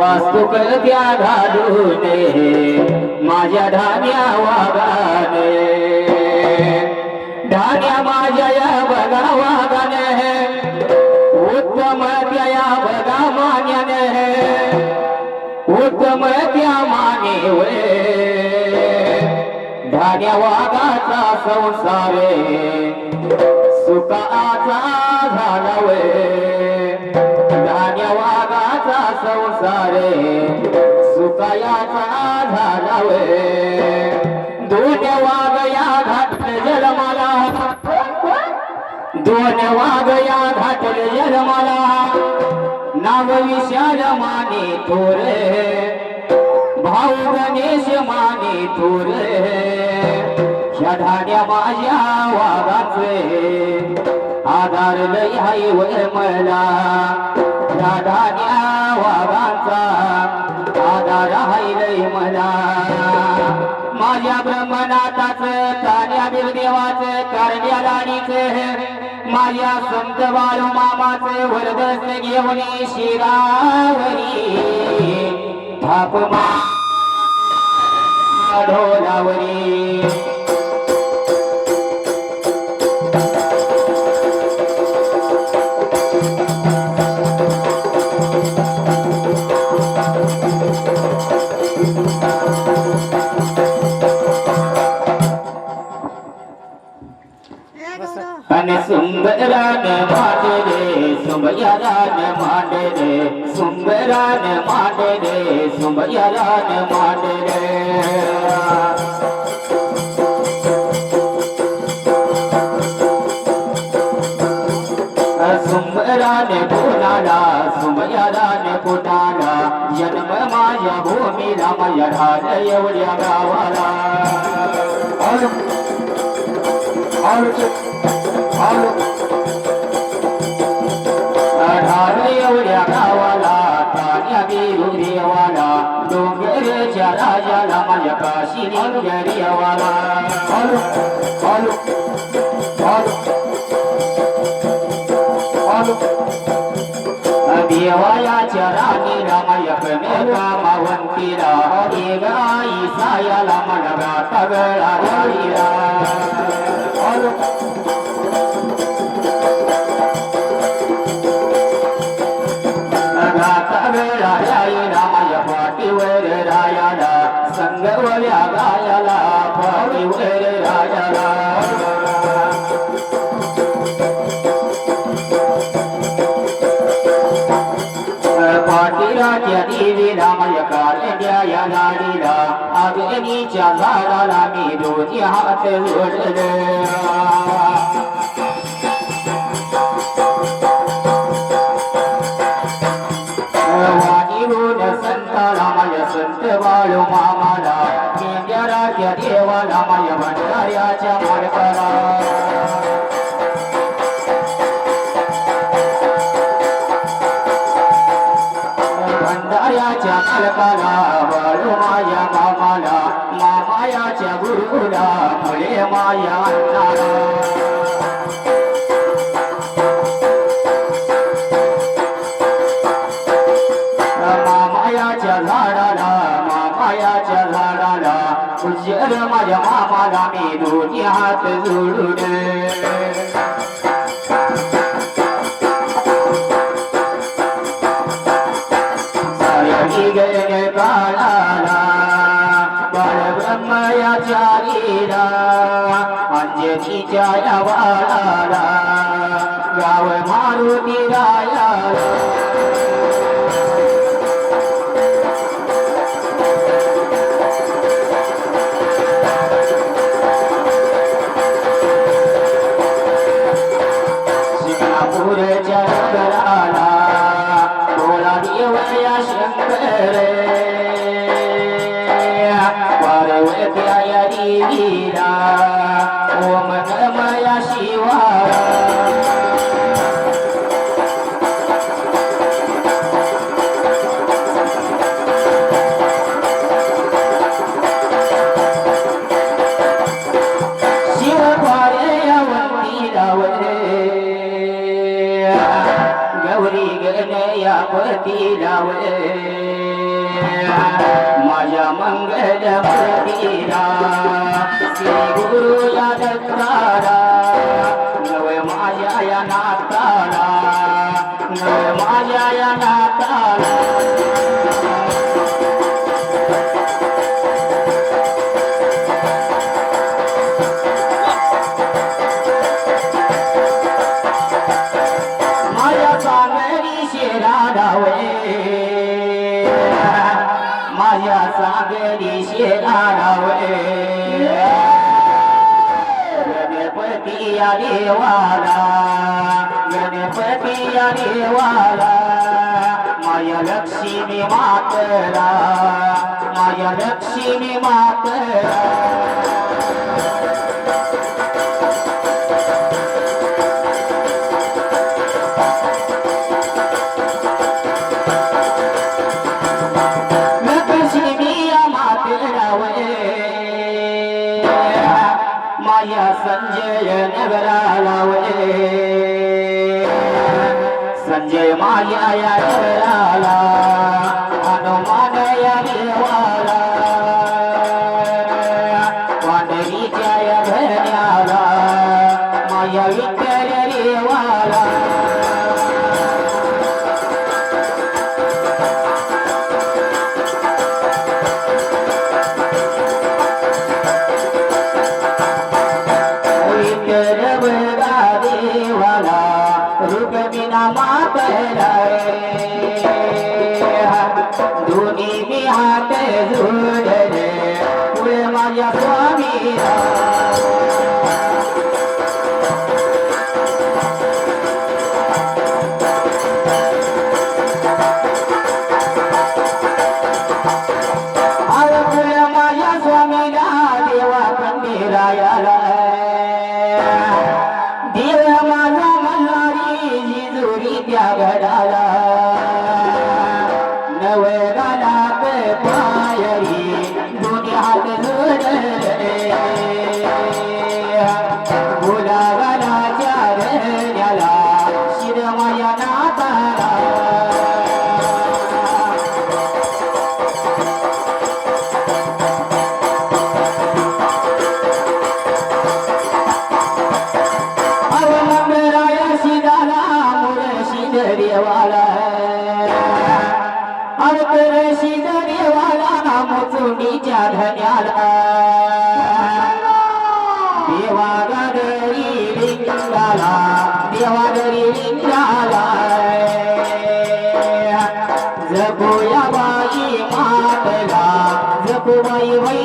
वास्तू कळत्या घालूने माझ्या धान्या वागाने धान्या माझ्या या बघा वागाने उत्तम त्या बघा मान्याने उत्तम त्या माने वे धान्या वागाचा संसारे सुखाचा झाला वे धान्या वागाचा संसारे सुखायाचा झाला वे दोन वाघ या घाटले जन्माला दोन वाघ या घाटले जन्माला नाव विशाल माने थोरे भाऊ गणेश माने थोरे ह्या धान्या माझ्या वाघाचे आधार लय हाय वर मला ह्या धान्या वाघाचा आधार हाय लय मला माझ्या ब्रह्मनाथाच तान्या बिरदेवाचे करण्या लाडीचे माझ्या संत बाळू मामाचे वरदस घेऊन शिरावरी थाप ढोलावरी आणि सुंदरान मांडले सुंबयारान मांडले सुंदरान मांडले सुंबयारान मांडले सुंदरान कोणाला सुंबयारान कोणाला जन्म माझ्या भूमीला माझ्या ढाल एवढ्या गावाला ढाल एवढ्या गावाला तान्या बिरू देवाला डोंगरच्या राजाला माझ्या काशी लिंगरियावाला देवायाच्या राणीला माझ्या कन्या मावंतीला एक आई सायाला मला गाता गळा राणीला गाता गळा राईला माझ्या पाठीवर रायाला संगवल्या गायाला पाठीवर राजाला पाटीराच्या देवीला माझ्या कारंड्या या लाडीला अग्नीच्या झाडाला मी दोन्ही हात जोडले वाणीहून संताला माझ्या संत बाळू मामाला मेंढ्याराच्या देवाला माझ्या भंडाऱ्याच्या मार्गाला भंडाऱ्याच्या मालकाला बाळू माया मामाला मामायाच्या गुरुला मुळे माया अन्नाला मामायाच्या झाडाला मामायाच्या झाडाला उज्जर माझ्या मामाला मी दोन्ही हात जोडून गण काळाला परब्रह्मयाच्या लीला अंजनीच्या या वाळाला गाव मारुती रायाला शिंगणापूरच्या नगराला भोळा देवया शंकर पार्वत्या देवीला ओम नमया शिवाय गौरी गणया पती लावले माझ्या मंगल मूर्तीला श्री गुरु या दत्ताला नव माझ्या या नाताला नव माझ्या या नाताला माझ्या सागरी शेरावे गणपती या देवाला गणपती या देवाला माझ्या लक्ष्मी मातला माझ्या लक्ष्मी मातला माझ्या संजय नगराला संजय माझ्या या नगराला हनुमान या देवाला पांढरीच्या या धन्याला माझ्या विठ्ठल देवाला रुक्मिणा मातला दोन्ही मी हात जोडले पुढे माझ्या स्वामीला पुढे माझ्या स्वामीला देवा पंडिरायाला देव माझा मल्हारी जिजुरी त्या घडाला नवे गालात पायरी दोन्ही हात जोडले गुलाबाच्या धन्याला शिरमाया नाताला देवाला अवतरशी देवाला नाम चुंडीच्या धन्याला देवागरी लिंगाला देवागरी लिंगाला जपूया बाई मातला जपू बाई